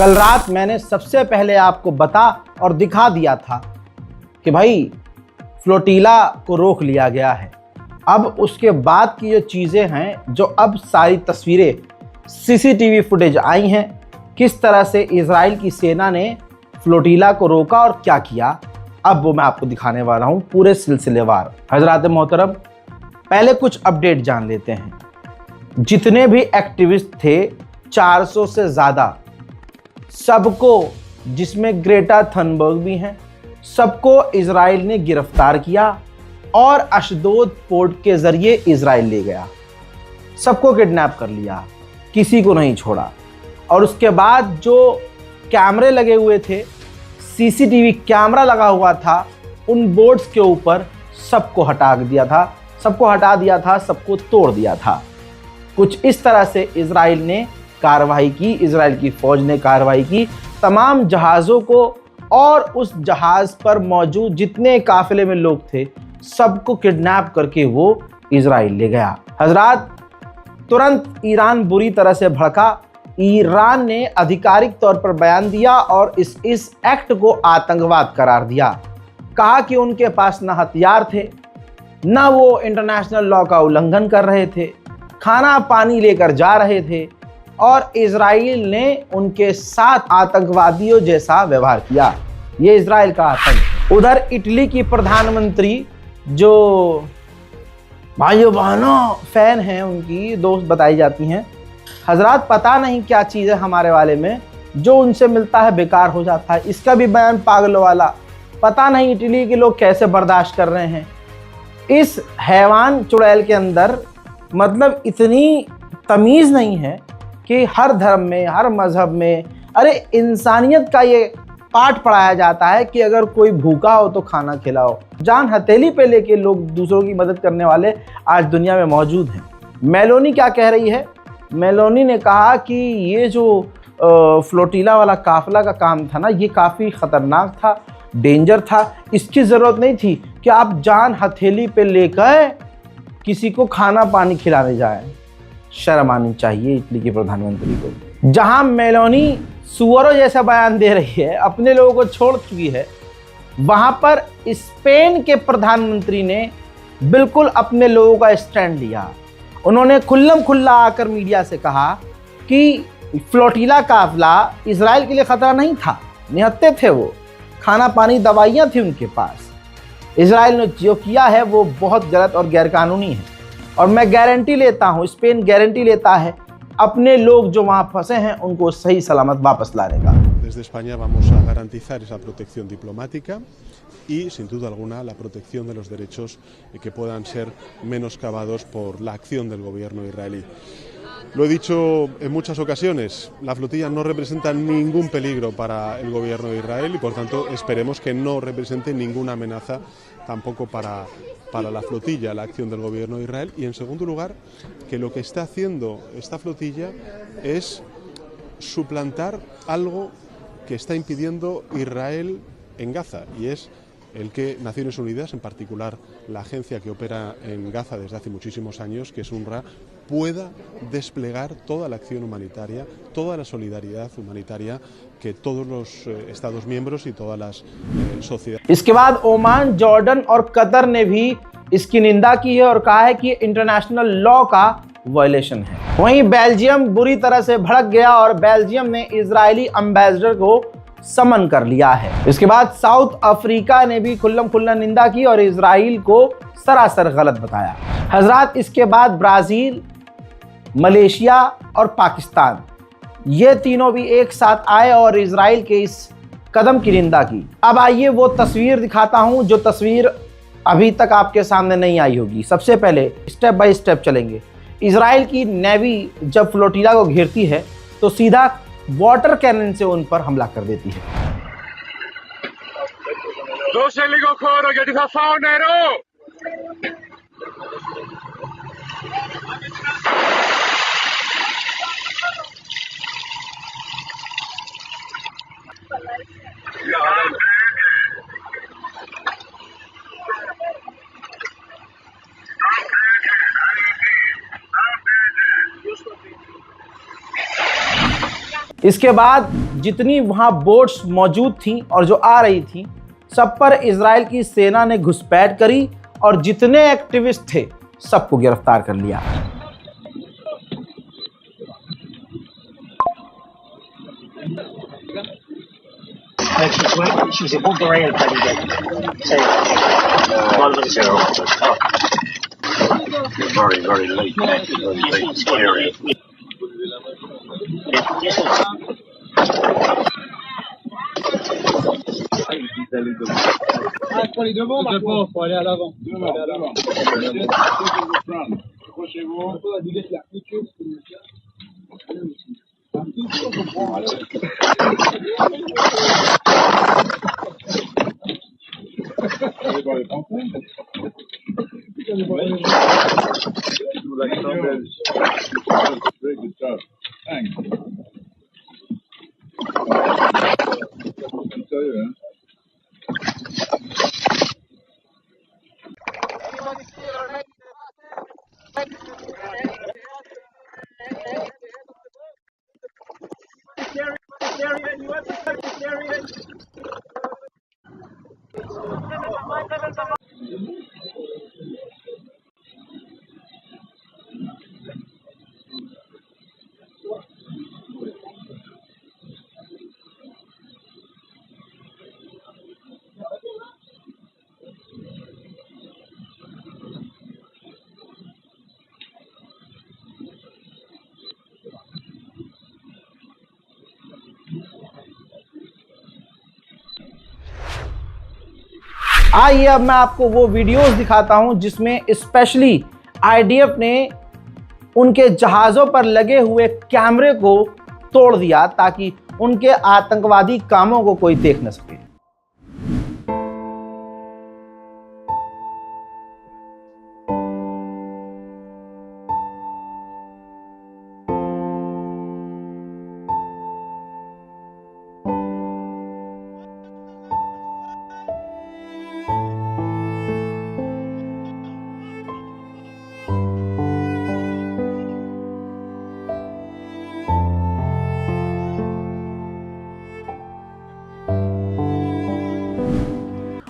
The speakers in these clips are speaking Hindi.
कल रात मैंने सबसे पहले आपको बता और दिखा दिया था कि भाई फ्लोटिला को रोक लिया गया है। अब उसके बाद की जो चीज़ें हैं, जो अब सारी तस्वीरें सीसीटीवी फुटेज आई हैं, किस तरह से इजराइल की सेना ने फ्लोटिला को रोका और क्या किया, अब वो मैं आपको दिखाने वाला हूं पूरे सिलसिलेवार। हजरात मोहतरम, पहले कुछ अपडेट जान लेते हैं। जितने भी एक्टिविस्ट थे 400 से ज़्यादा, सबको, जिसमें ग्रेटा थनबर्ग भी हैं, सबको इजराइल ने गिरफ्तार किया और अशदोद पोर्ट के जरिए इजराइल ले गया। सबको किडनैप कर लिया, किसी को नहीं छोड़ा। और उसके बाद जो कैमरे लगे हुए थे, सीसीटीवी कैमरा लगा हुआ था, उन बोट्स के ऊपर सबको हटा दिया था, सबको तोड़ दिया था। कुछ इस तरह से इजराइल ने कार्रवाई की, इजराइल की फौज ने कार्रवाई की। तमाम जहाज़ों को और उस जहाज़ पर मौजूद जितने काफिले में लोग थे, सबको किडनैप करके वो इजराइल ले गया। हजरात, तुरंत ईरान बुरी तरह से भड़का। ईरान ने आधिकारिक तौर पर बयान दिया और इस एक्ट को आतंकवाद करार दिया। कहा कि उनके पास न हथियार थे, न वो इंटरनेशनल लॉ का उल्लंघन कर रहे थे, खाना पानी लेकर जा रहे थे और इजराइल ने उनके साथ आतंकवादियों जैसा व्यवहार किया। ये इजराइल का आतंक। उधर इटली की प्रधानमंत्री, जो भाइयों बहनों फैन हैं, उनकी दोस्त बताई जाती हैं। हजरात, पता नहीं क्या चीज़ है हमारे वाले में, जो उनसे मिलता है बेकार हो जाता है। इसका भी बयान पागलों वाला। पता नहीं इटली के लोग कैसे बर्दाश्त कर रहे हैं। इस हैवान चुड़ैल के अंदर मतलब इतनी तमीज़ नहीं है कि हर धर्म में, हर मज़हब में, अरे इंसानियत का ये पाठ पढ़ाया जाता है कि अगर कोई भूखा हो तो खाना खिलाओ। जान हथेली पे लेके लोग दूसरों की मदद करने वाले आज दुनिया में मौजूद हैं। मेलोनी क्या कह रही है? मेलोनी ने कहा कि ये जो फ्लोटिला वाला काफिला का काम था ना, ये काफ़ी ख़तरनाक था, डेंजर था। इसकी ज़रूरत नहीं थी कि आप जान हथेली पे लेकर किसी को खाना पानी खिलाने जाएं। शर्म आनी चाहिए इटली के प्रधानमंत्री को। जहां मेलोनी सुअरों जैसा बयान दे रही है, अपने लोगों को छोड़ चुकी है, वहां पर स्पेन के प्रधानमंत्री ने बिल्कुल अपने लोगों का स्टैंड लिया। उन्होंने खुल्लम खुल्ला आकर मीडिया से कहा कि फ्लोटिला काफिला इजराइल के लिए खतरा नहीं था, निहत्थे थे वो, खाना पानी दवाइयाँ थी उनके पास। इजराइल ने जो किया है वो बहुत गलत और गैरकानूनी है। और मैं गारंटी लेता हूँ, स्पेन गारंटी लेता है, अपने लोग जो वहाँ फंसे हैं उनको सही सलामत वापस लाने का। Desde España vamos a garantizar esa protección diplomática y, sin duda alguna, la protección de los derechos que puedan ser menoscabados por la acción del gobierno israelí. Lo he dicho en muchas ocasiones, la flotilla no representa ningún peligro para el gobierno de Israel y, por tanto, esperemos que no represente ninguna amenaza tampoco para la flotilla, la acción del gobierno de Israel. Y, en segundo lugar, que lo que está haciendo esta flotilla es suplantar algo que está impidiendo Israel en Gaza, y es el que Naciones Unidas, en particular la agencia que opera en Gaza desde hace muchísimos años, que es UNRWA, pueda desplegar toda la acción humanitaria, toda la solidaridad humanitaria que todos los Estados miembros y todas las sociedades। इसके बाद ओमान, जॉर्डन और कतर ने भी इसकी निंदा की है और कहा है कि इंटरनेशनल लॉ का वायलेशन है। वहीं बेल्जियम बुरी तरह से भड़क गया और बेल्जियम ने इजरायली एम्बेसडर को समन कर लिया है। इसके बाद साउथ अफ्रीका ने भी खुल्लम खुल्ला निंदा की और इजराइल को सरासर गलत बताया। हजरात, इसके बाद ब्राज़ील, मलेशिया और पाकिस्तान, ये तीनों भी एक साथ आए और इजराइल के इस कदम की निंदा की। अब आइए वो तस्वीर दिखाता हूं जो तस्वीर अभी तक आपके सामने नहीं आई होगी। सबसे पहले स्टेप बाय स्टेप चलेंगे। इजराइल की नेवी जब फ्लोटिला को घेरती है तो सीधा वाटर कैनन से उन पर हमला कर देती है। इसके बाद जितनी वहां बोट्स मौजूद थीं और जो आ रही थीं, सब पर इजराइल की सेना ने घुसपैठ करी और जितने एक्टिविस्ट थे सबको गिरफ्तार कर लिया। Very late. Scary. Pour les devants, faut aller à l'avant. आइए अब मैं आपको वो वीडियोस दिखाता हूं जिसमें स्पेशली आईडीएफ ने उनके जहाज़ों पर लगे हुए कैमरे को तोड़ दिया ताकि उनके आतंकवादी कामों को कोई देख न सके।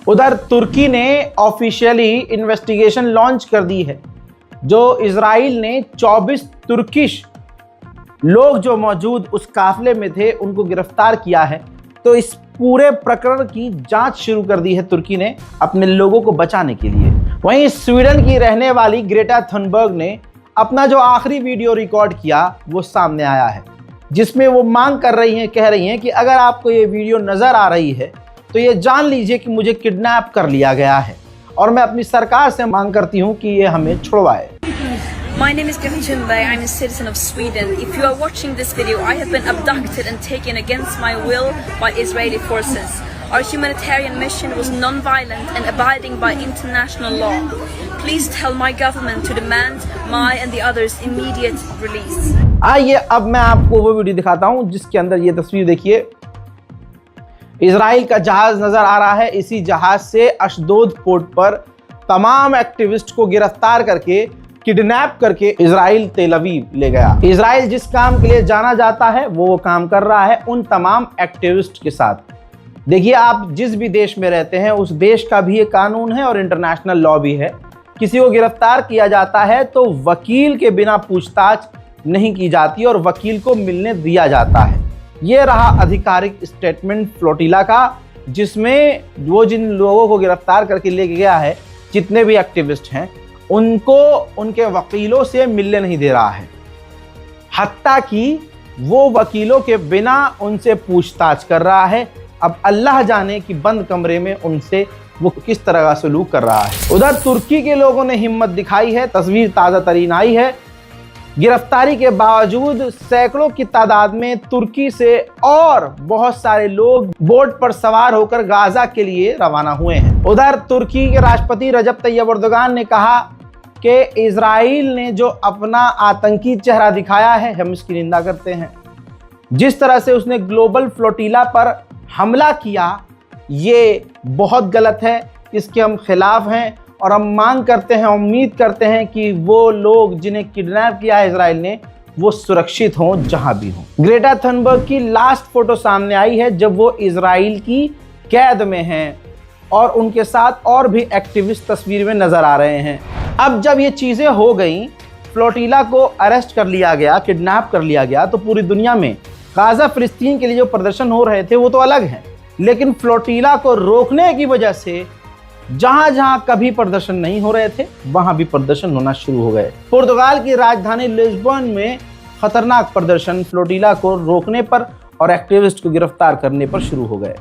उधर तुर्की ने ऑफिशियली इन्वेस्टिगेशन लॉन्च कर दी है। जो इजराइल ने 24 तुर्किश लोग जो मौजूद उस काफिले में थे उनको गिरफ्तार किया है। तो इस पूरे प्रकरण की जांच शुरू कर दी है तुर्की ने अपने लोगों को बचाने के लिए। वहीं स्वीडन की रहने वाली ग्रेटा थुनबर्ग ने अपना जो आखिरी वीडियो रिकॉर्ड किया वो सामने आया है, जिसमें वो मांग कर रही हैं, कह रही हैं कि अगर आपको ये वीडियो नजर आ रही है तो ये जान लीजिए कि मुझे किडनैप कर लिया गया है और मैं अपनी सरकार से मांग करती हूँ कि ये हमें छुड़वाए। My name is Greta Thunberg. I'm a citizen of Sweden. If you are watching this video, I have been abducted and taken against my will by Israeli forces. Our humanitarian mission was non-violent and abiding by international law. Please tell my government to demand my and the others' immediate release. आइए अब मैं आपको वो वीडियो दिखाता हूँ जिसके अंदर ये तस्वीर देखिए। इजराइल का जहाज नजर आ रहा है। इसी जहाज से अशदोद पोर्ट पर तमाम एक्टिविस्ट को गिरफ्तार करके किडनैप करके इजराइल तेल अवीव ले गया। इजराइल जिस काम के लिए जाना जाता है वो काम कर रहा है उन तमाम एक्टिविस्ट के साथ। देखिए, आप जिस भी देश में रहते हैं उस देश का भी एक कानून है और इंटरनेशनल लॉ भी है। किसी को गिरफ्तार किया जाता है तो वकील के बिना पूछताछ नहीं की जाती और वकील को मिलने दिया जाता है। ये रहा आधिकारिक स्टेटमेंट फ्लोटिला का, जिसमें वो जिन लोगों को गिरफ्तार करके ले गया है, जितने भी एक्टिविस्ट हैं, उनको उनके वकीलों से मिलने नहीं दे रहा है। हत्ता कि वो वकीलों के बिना उनसे पूछताछ कर रहा है। अब अल्लाह जाने कि बंद कमरे में उनसे वो किस तरह का सलूक कर रहा है। उधर तुर्की के लोगों ने हिम्मत दिखाई है। तस्वीर ताज़ा तरीन आई है। गिरफ्तारी के बावजूद सैकड़ों की तादाद में तुर्की से और बहुत सारे लोग बोट पर सवार होकर गाजा के लिए रवाना हुए हैं। उधर तुर्की के राष्ट्रपति रजब तैयब एर्दोगान ने कहा कि इजराइल ने जो अपना आतंकी चेहरा दिखाया है हम इसकी निंदा करते हैं। जिस तरह से उसने ग्लोबल फ्लोटिला पर हमला किया ये बहुत गलत है, इसके हम खिलाफ हैं और हम मांग करते हैं, उम्मीद करते हैं कि वो लोग जिन्हें किडनैप किया है इजराइल ने वो सुरक्षित हों जहां भी हों। ग्रेटा थनबर्ग की लास्ट फोटो सामने आई है जब वो इजराइल की कैद में हैं और उनके साथ और भी एक्टिविस्ट तस्वीर में नजर आ रहे हैं। अब जब ये चीजें हो गई, फ्लोटिला को अरेस्ट कर लिया गया, किडनैप कर लिया गया, तो पूरी दुनिया में गाजा फिलिस्तीन के लिए जो प्रदर्शन हो रहे थे वो तो अलग हैं, लेकिन फ्लोटिला को रोकने की वजह से जहां जहां कभी प्रदर्शन नहीं हो रहे थे वहां भी प्रदर्शन होना शुरू हो गए। पुर्तगाल की राजधानी लिस्बन में खतरनाक प्रदर्शन फ्लोटिला को रोकने पर और एक्टिविस्ट को गिरफ्तार करने पर शुरू हो गए।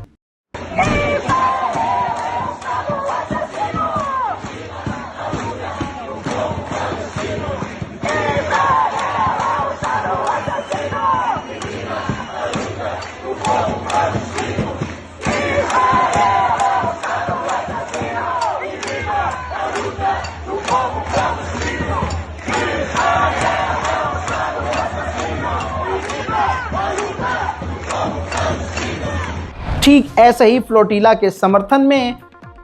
ठीक ऐसे ही फ्लोटिला के समर्थन में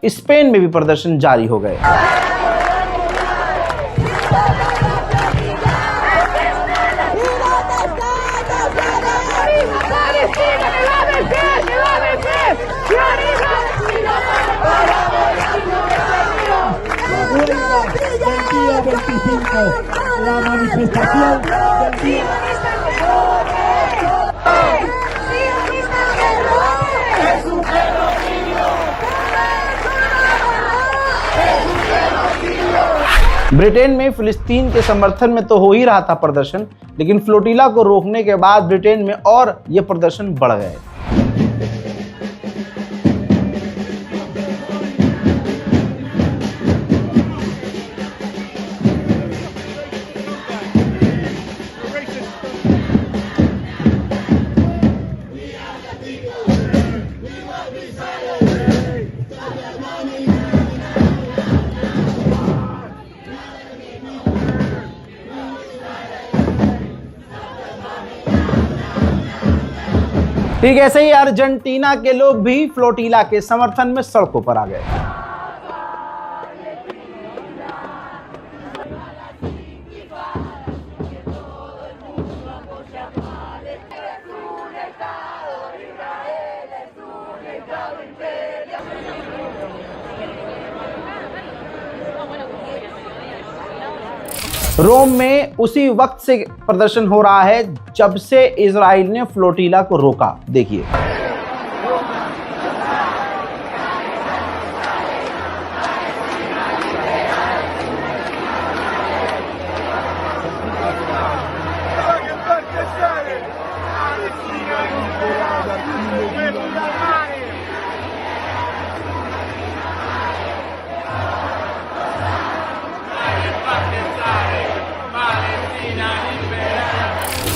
स्पेन में भी प्रदर्शन जारी हो गए। La manifestación del día. Britain में फिलिस्तीन के समर्थन में तो हो ही रहा था प्रदर्शन, लेकिन फ्लोटिला को रोकने के बाद ब्रिटेन में और ये प्रदर्शन बढ़ गए। ठीक ऐसे ही अर्जेंटीना के लोग भी फ्लोटिला के समर्थन में सड़कों पर आ गए। रोम में उसी वक्त से प्रदर्शन हो रहा है जब से इजराइल ने फ्लोटिला को रोका। देखिए,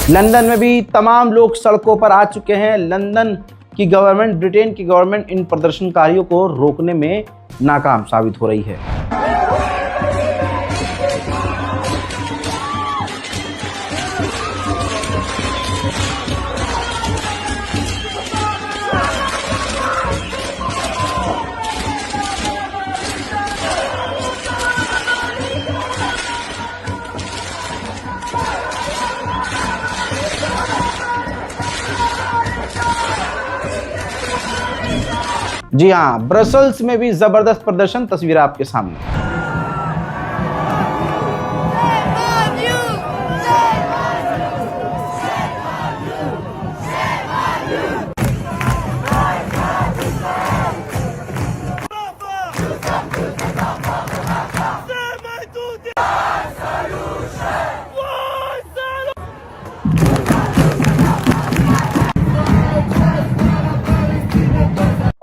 लंदन में भी तमाम लोग सड़कों पर आ चुके हैं। लंदन की गवर्नमेंट, ब्रिटेन की गवर्नमेंट इन प्रदर्शनकारियों को रोकने में नाकाम साबित हो रही है। जी हाँ, ब्रसल्स में भी जबरदस्त प्रदर्शन, तस्वीर आपके सामने।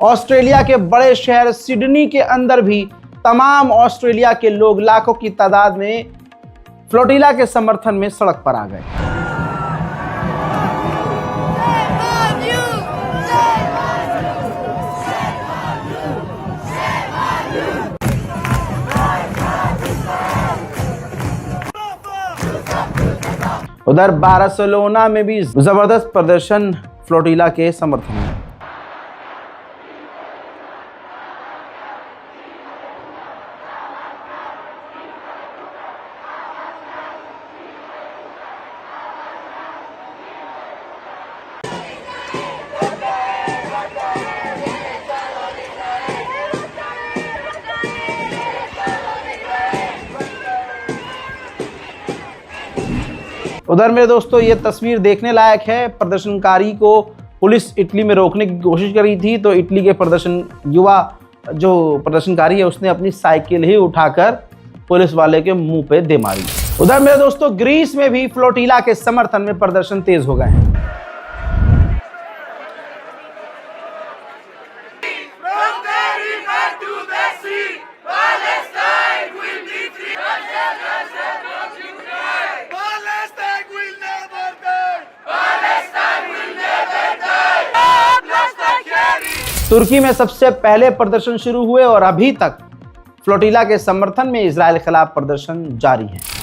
ऑस्ट्रेलिया के बड़े शहर सिडनी के अंदर भी तमाम ऑस्ट्रेलिया के लोग लाखों की तादाद में फ्लोटिला के समर्थन में सड़क पर आ गए। उधर बार्सिलोना में भी जबरदस्त प्रदर्शन फ्लोटिला के समर्थन में। उधर मेरे दोस्तों ये तस्वीर देखने लायक है। प्रदर्शनकारी को पुलिस इटली में रोकने की कोशिश करी थी, तो इटली के युवा जो प्रदर्शनकारी है उसने अपनी साइकिल ही उठाकर पुलिस वाले के मुंह पे दे मारी। उधर मेरे दोस्तों ग्रीस में भी फ्लोटिला के समर्थन में प्रदर्शन तेज हो गए हैं। तुर्की में सबसे पहले प्रदर्शन शुरू हुए और अभी तक फ्लोटिला के समर्थन में इजराइल के खिलाफ प्रदर्शन जारी है।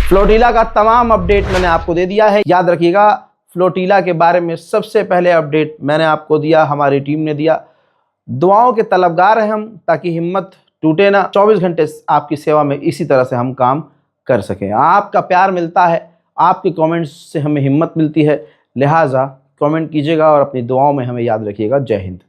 फ्लोटिला का तमाम अपडेट मैंने आपको दे दिया है। याद रखिएगा, फ्लोटिला के बारे में सबसे पहले अपडेट मैंने आपको दिया, हमारी टीम ने दिया। दुआओं के तलबगार हैं हम, ताकि हिम्मत टूटे ना। 24 घंटे आपकी सेवा में इसी तरह से हम काम कर सकें। आपका प्यार मिलता है, आपके कमेंट्स से हमें हिम्मत मिलती है। लिहाजा कमेंट कीजिएगा और अपनी दुआओं में हमें याद रखिएगा। जय हिंद।